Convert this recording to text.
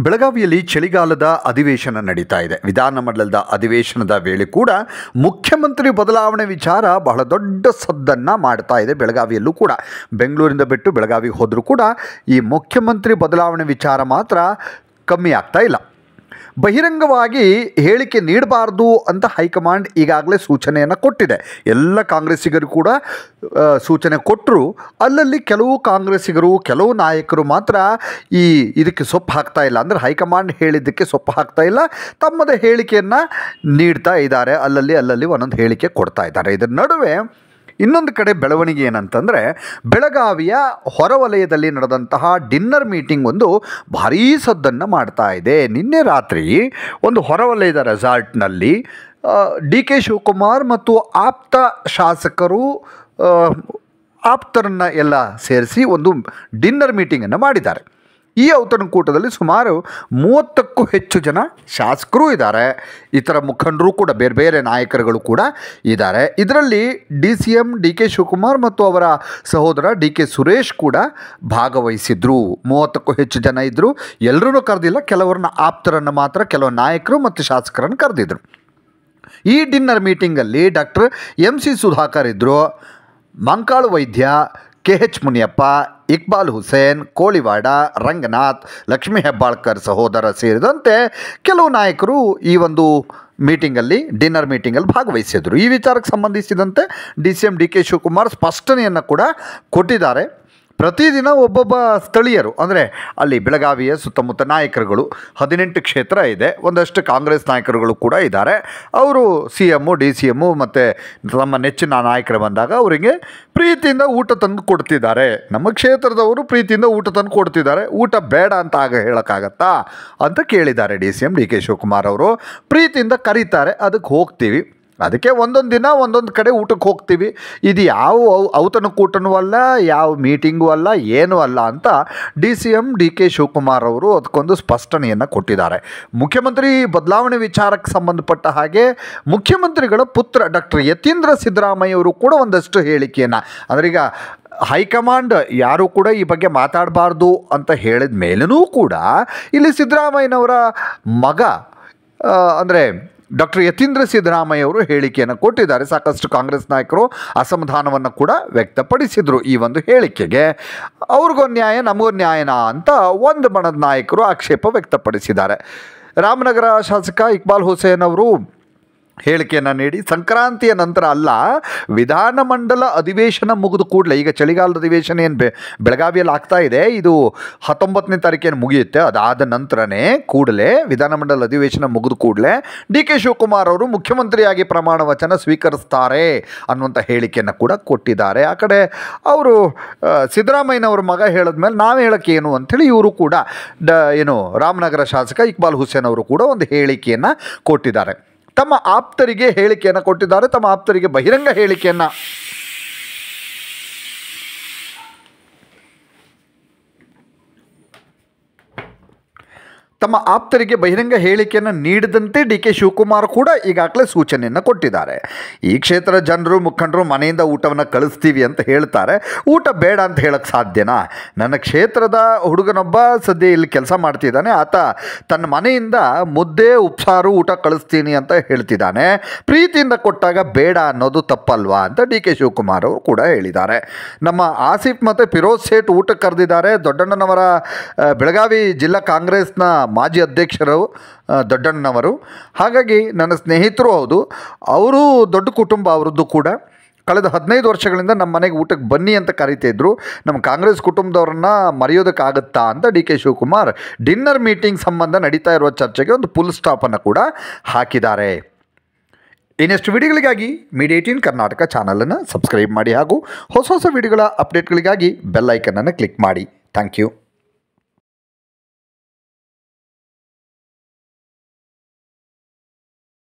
ಬೆಳಗಾವಿಯಲ್ಲಿ ಚಳಿಗಾಲದ ಅಧಿವೇಶನ ನಡೀತಾ ಇದೆ. ವಿಧಾನಮಂಡಲದ ಅಧಿವೇಶನದ ವೇಳೆ ಕೂಡ ಮುಖ್ಯಮಂತ್ರಿ ಬದಲಾವಣೆ ವಿಚಾರ ಬಹಳ ದೊಡ್ಡ ಸದ್ದನ್ನು ಮಾಡ್ತಾ ಇದೆ. ಬೆಳಗಾವಿಯಲ್ಲೂ ಕೂಡ ಬೆಂಗಳೂರಿಂದ ಬಿಟ್ಟು ಬೆಳಗಾವಿಗೆ ಹೋದರೂ ಕೂಡ ಈ ಮುಖ್ಯಮಂತ್ರಿ ಬದಲಾವಣೆ ವಿಚಾರ ಮಾತ್ರ ಕಮ್ಮಿ ಆಗ್ತಾ ಇಲ್ಲ. ಬಹಿರಂಗವಾಗಿ ಹೇಳಿಕೆ ನೀಡಬಾರ್ದು ಅಂತ ಹೈಕಮಾಂಡ್ ಈಗಾಗಲೇ ಸೂಚನೆಯನ್ನು ಕೊಟ್ಟಿದೆ. ಎಲ್ಲ ಕಾಂಗ್ರೆಸ್ಸಿಗರು ಕೂಡ ಸೂಚನೆ ಕೊಟ್ಟರು. ಅಲ್ಲಲ್ಲಿ ಕೆಲವು ಕಾಂಗ್ರೆಸ್ಸಿಗರು, ಕೆಲವು ನಾಯಕರು ಮಾತ್ರ ಇದಕ್ಕೆ ಸೊಪ್ಪು ಹಾಕ್ತಾ ಇಲ್ಲ. ಅಂದರೆ ಹೈಕಮಾಂಡ್ ಹೇಳಿದ್ದಕ್ಕೆ ಸೊಪ್ಪು ಹಾಕ್ತಾ ಇಲ್ಲ, ತಮ್ಮದೇ ಹೇಳಿಕೆಯನ್ನು ನೀಡ್ತಾ ಇದ್ದಾರೆ. ಅಲ್ಲಲ್ಲಿ ಒಂದೊಂದು ಹೇಳಿಕೆ ಕೊಡ್ತಾ ಇದ್ದಾರೆ. ಇದರ ನಡುವೆ ಇನ್ನೊಂದು ಕಡೆ ಬೆಳವಣಿಗೆ ಏನಂತಂದರೆ, ಬೆಳಗಾವಿಯ ಹೊರವಲಯದಲ್ಲಿ ನಡೆದಂತಹ ಡಿನ್ನರ್ ಮೀಟಿಂಗ್ ಒಂದು ಭಾರೀ ಸದ್ದನ್ನು ಮಾಡ್ತಾ ಇದೆ. ನಿನ್ನೆ ರಾತ್ರಿ ಒಂದು ಹೊರವಲಯದ ರೆಸಾರ್ಟ್ನಲ್ಲಿ ಡಿ.ಕೆ. ಶಿವಕುಮಾರ್ ಮತ್ತು ಆಪ್ತ ಶಾಸಕರು ಆಪ್ತರನ್ನು ಎಲ್ಲ ಸೇರಿಸಿ ಒಂದು ಡಿನ್ನರ್ ಮೀಟಿಂಗನ್ನು ಮಾಡಿದ್ದಾರೆ. ಈ ಔತಣಕೂಟದಲ್ಲಿ ಸುಮಾರು 30ಕ್ಕೂ ಹೆಚ್ಚು ಜನ ಶಾಸಕರು ಇದ್ದಾರೆ. ಇತರ ಮುಖಂಡರು ಕೂಡ, ಬೇರೆ ಬೇರೆ ನಾಯಕರುಗಳು ಕೂಡ ಇದ್ದಾರೆ. ಇದರಲ್ಲಿ ಡಿ.ಸಿ.ಎಂ. ಡಿ.ಕೆ. ಶಿವಕುಮಾರ್ ಮತ್ತು ಅವರ ಸಹೋದರ ಡಿ.ಕೆ. ಸುರೇಶ್ ಕೂಡ ಭಾಗವಹಿಸಿದ್ರು. 30ಕ್ಕೂ ಹೆಚ್ಚು ಜನ ಇದ್ದರು. ಎಲ್ಲರೂ ಕರೆದಿಲ್ಲ, ಕೆಲವರನ್ನ ಆಪ್ತರನ್ನು ಮಾತ್ರ, ಕೆಲವು ನಾಯಕರು ಮತ್ತು ಶಾಸಕರನ್ನು ಕರೆದಿದ್ರು. ಈ ಡಿನ್ನರ್ ಮೀಟಿಂಗಲ್ಲಿ ಡಾಕ್ಟರ್ ಎಂ.ಸಿ. ಸುಧಾಕರ್ ಇದ್ದರು, ಮಂಕಾಳು ವೈದ್ಯ, ಕೆ.ಎಚ್. ಮುನಿಯಪ್ಪ, ಇಕ್ಬಾಲ್ ಹುಸೇನ್, ಕೋಳಿವಾಡ, ರಂಗನಾಥ್, ಲಕ್ಷ್ಮೀ ಹೆಬ್ಬಾಳ್ಕರ್ ಸಹೋದರ ಸೇರಿದಂತೆ ಕೆಲವು ನಾಯಕರು ಈ ಒಂದು ಡಿನ್ನರ್ ಮೀಟಿಂಗಲ್ಲಿ ಭಾಗವಹಿಸಿದರು. ಈ ವಿಚಾರಕ್ಕೆ ಸಂಬಂಧಿಸಿದಂತೆ ಡಿ.ಸಿ.ಎಂ. ಡಿ.ಕೆ. ಶಿವಕುಮಾರ್ ಸ್ಪಷ್ಟನೆಯನ್ನು ಕೂಡ ಕೊಟ್ಟಿದ್ದಾರೆ. ಪ್ರತಿದಿನ ಒಬ್ಬೊಬ್ಬ ಸ್ಥಳೀಯರು, ಅಂದರೆ ಅಲ್ಲಿ ಬೆಳಗಾವಿಯ ಸುತ್ತಮುತ್ತ ನಾಯಕರುಗಳು 18 ಕ್ಷೇತ್ರ ಇದೆ, ಒಂದಷ್ಟು ಕಾಂಗ್ರೆಸ್ ನಾಯಕರುಗಳು ಕೂಡ ಇದ್ದಾರೆ. ಅವರು ಸಿ.ಎಮ್ಮು, ಡಿ.ಸಿ.ಎಮ್ಮು ಮತ್ತು ನಮ್ಮ ನೆಚ್ಚಿನ ನಾಯಕರು ಬಂದಾಗ ಅವರಿಗೆ ಪ್ರೀತಿಯಿಂದ ಊಟ ತಂದು ಕೊಡ್ತಿದ್ದಾರೆ. ನಮ್ಮ ಕ್ಷೇತ್ರದವರು ಪ್ರೀತಿಯಿಂದ ಊಟ ತಂದು ಕೊಡ್ತಿದ್ದಾರೆ. ಊಟ ಬೇಡ ಅಂತ ಹೇಳೋಕ್ಕಾಗತ್ತಾ ಅಂತ ಕೇಳಿದ್ದಾರೆ ಡಿ.ಸಿ.ಎಂ. ಡಿ.ಕೆ. ಶಿವಕುಮಾರ್ ಅವರು. ಪ್ರೀತಿಯಿಂದ ಕರೀತಾರೆ, ಅದಕ್ಕೆ ಹೋಗ್ತೀವಿ. ಅದಕ್ಕೆ ಒಂದೊಂದು ದಿನ ಒಂದೊಂದು ಕಡೆ ಊಟಕ್ಕೆ ಹೋಗ್ತೀವಿ. ಇದು ಯಾವ ಔತಣಕೂಟನೂ ಅಲ್ಲ, ಯಾವ ಮೀಟಿಂಗೂ ಅಲ್ಲ, ಏನೂ ಅಲ್ಲ ಅಂತ ಡಿ.ಸಿ.ಎಂ. ಡಿ.ಕೆ. ಶಿವಕುಮಾರ್ ಅವರು ಅದಕ್ಕೊಂದು ಸ್ಪಷ್ಟನೆಯನ್ನು ಕೊಟ್ಟಿದ್ದಾರೆ. ಮುಖ್ಯಮಂತ್ರಿ ಬದಲಾವಣೆ ವಿಚಾರಕ್ಕೆ ಸಂಬಂಧಪಟ್ಟ ಹಾಗೆ ಮುಖ್ಯಮಂತ್ರಿಗಳ ಪುತ್ರ ಡಾಕ್ಟರ್ ಯತೀಂದ್ರ ಸಿದ್ದರಾಮಯ್ಯ ಅವರು ಕೂಡ ಒಂದಷ್ಟು ಹೇಳಿಕೆಯನ್ನು, ಅಂದರೆ ಈಗ ಹೈಕಮಾಂಡ್ ಯಾರೂ ಕೂಡ ಈ ಬಗ್ಗೆ ಮಾತಾಡಬಾರ್ದು ಅಂತ ಹೇಳಿದ ಮೇಲೂ ಕೂಡ ಇಲ್ಲಿ ಸಿದ್ದರಾಮಯ್ಯನವರ ಮಗ ಅಂದರೆ ಡಾಕ್ಟರ್ ಯತೀಂದ್ರ ಸಿದ್ದರಾಮಯ್ಯ ಅವರು ಹೇಳಿಕೆಯನ್ನು ಕೊಟ್ಟಿದ್ದಾರೆ. ಸಾಕಷ್ಟು ಕಾಂಗ್ರೆಸ್ ನಾಯಕರು ಅಸಮಾಧಾನವನ್ನು ಕೂಡ ವ್ಯಕ್ತಪಡಿಸಿದರು ಈ ಒಂದು ಹೇಳಿಕೆಗೆ. ಅವ್ರಿಗೊಂದು ನ್ಯಾಯ, ನಮಗೊಂದು ನ್ಯಾಯನಾ ಅಂತ ಒಂದು ಬಣದ ನಾಯಕರು ಆಕ್ಷೇಪ ವ್ಯಕ್ತಪಡಿಸಿದ್ದಾರೆ. ರಾಮನಗರ ಶಾಸಕ ಇಕ್ಬಾಲ್ ಹುಸೇನ್ ಅವರು ಹೇಳಿಕೆಯನ್ನು ನೀಡಿ, ಸಂಕ್ರಾಂತಿಯ ನಂತರ ಅಲ್ಲ, ವಿಧಾನಮಂಡಲ ಅಧಿವೇಶನ ಮುಗಿದ ಕೂಡಲೇ, ಈಗ ಚಳಿಗಾಲದ ಅಧಿವೇಶನ ಏನು ಬೆಳಗಾವಿಯಲ್ಲಿ ಆಗ್ತಾ ಇದೆ, ಇದು 19ನೇ ತಾರೀಕೇನು ಮುಗಿಯುತ್ತೆ, ಅದಾದ ನಂತರನೇ ಕೂಡಲೇ ವಿಧಾನಮಂಡಲ ಅಧಿವೇಶನ ಮುಗಿದ ಕೂಡಲೇ ಡಿ.ಕೆ. ಶಿವಕುಮಾರ್ ಅವರು ಮುಖ್ಯಮಂತ್ರಿಯಾಗಿ ಪ್ರಮಾಣ ವಚನ ಸ್ವೀಕರಿಸ್ತಾರೆ ಅನ್ನುವಂಥ ಹೇಳಿಕೆಯನ್ನು ಕೂಡ ಕೊಟ್ಟಿದ್ದಾರೆ. ಆ ಕಡೆ ಅವರು ಸಿದ್ದರಾಮಯ್ಯನವ್ರ ಮಗ ಹೇಳಿದ್ಮೇಲೆ ನಾವು ಹೇಳೋಕ್ಕೆ ಏನು ಅಂಥೇಳಿ ಇವರು ಕೂಡ ರಾಮನಗರ ಶಾಸಕ ಇಕ್ಬಾಲ್ ಹುಸೇನ್ ಅವರು ಕೂಡ ಒಂದು ಹೇಳಿಕೆಯನ್ನು ಕೊಟ್ಟಿದ್ದಾರೆ. ತಮ್ಮ ಆಪ್ತರಿಗೆ ಹೇಳಿಕೆಯನ್ನು ಕೊಟ್ಟಿದ್ದಾರೆ. ತಮ್ಮ ಆಪ್ತರಿಗೆ ಬಹಿರಂಗ ಹೇಳಿಕೆಯನ್ನು ನೀಡಿದಂತೆ ಡಿ.ಕೆ. ಶಿವಕುಮಾರ್ ಕೂಡ ಈಗಾಗಲೇ ಸೂಚನೆಯನ್ನು ಕೊಟ್ಟಿದ್ದಾರೆ. ಈ ಕ್ಷೇತ್ರದ ಜನರು, ಮುಖಂಡರು ಮನೆಯಿಂದ ಊಟವನ್ನು ಕಳಿಸ್ತೀವಿ ಅಂತ ಹೇಳ್ತಾರೆ. ಊಟ ಬೇಡ ಅಂತ ಹೇಳಕ್ಕೆ ಸಾಧ್ಯನಾ? ನನ್ನ ಕ್ಷೇತ್ರದ ಹುಡುಗನೊಬ್ಬ ಸದ್ಯ ಇಲ್ಲಿ ಕೆಲಸ ಮಾಡ್ತಿದ್ದಾನೆ. ಆತ ತನ್ನ ಮನೆಯಿಂದ ಮುದ್ದೆ, ಉಪ್ಸಾರು ಊಟ ಕಳಿಸ್ತೀನಿ ಅಂತ ಹೇಳ್ತಿದ್ದಾನೆ. ಪ್ರೀತಿಯಿಂದ ಕೊಟ್ಟಾಗ ಬೇಡ ಅನ್ನೋದು ತಪ್ಪಲ್ವಾ ಅಂತ ಡಿ.ಕೆ. ಶಿವಕುಮಾರ್ ಅವರು ಕೂಡ ಹೇಳಿದ್ದಾರೆ. ನಮ್ಮ ಆಸಿಫ್ ಮತ್ತು ಫಿರೋಜ್ ಸೇಠ್ ಊಟಕ್ಕೆ ಕರೆದಿದ್ದಾರೆ. ದೊಡ್ಡಣ್ಣನವರ ಬೆಳಗಾವಿ ಜಿಲ್ಲಾ ಕಾಂಗ್ರೆಸ್ನ ಮಾಜಿ ಅಧ್ಯಕ್ಷರು ದೊಡ್ಡಣ್ಣನವರು. ಹಾಗಾಗಿ ನನ್ನ ಸ್ನೇಹಿತರು ಹೌದು, ಅವರು ದೊಡ್ಡ ಕುಟುಂಬ ಅವರದ್ದು ಕೂಡ. ಕಳೆದ 15 ವರ್ಷಗಳಿಂದ ನಮ್ಮ ಮನೆಗೆ ಊಟಕ್ಕೆ ಬನ್ನಿ ಅಂತ ಕರೀತಿದ್ರು. ನಮ್ಮ ಕಾಂಗ್ರೆಸ್ ಕುಟುಂಬದವ್ರನ್ನ ಮರೆಯೋದಕ್ಕಾಗುತ್ತಾ ಅಂತ ಡಿ.ಕೆ. ಶಿವಕುಮಾರ್ ಡಿನ್ನರ್ ಮೀಟಿಂಗ್ ಸಂಬಂಧ ನಡೀತಾ ಇರುವ ಚರ್ಚೆಗೆ ಒಂದು ಫುಲ್ ಸ್ಟಾಪನ್ನು ಕೂಡ ಹಾಕಿದ್ದಾರೆ. ಇನ್ನಷ್ಟು ವಿಡಿಯೋಗಳಿಗಾಗಿ ಮೀಡಿಯಾ 18 ಕರ್ನಾಟಕ ಚಾನಲನ್ನು ಸಬ್ಸ್ಕ್ರೈಬ್ ಮಾಡಿ ಹಾಗೂ ಹೊಸ ವಿಡಿಯೋಗಳ ಅಪ್ಡೇಟ್ಗಳಿಗಾಗಿ ಬೆಲ್ ಐಕನನ್ನು ಕ್ಲಿಕ್ ಮಾಡಿ. Thank you.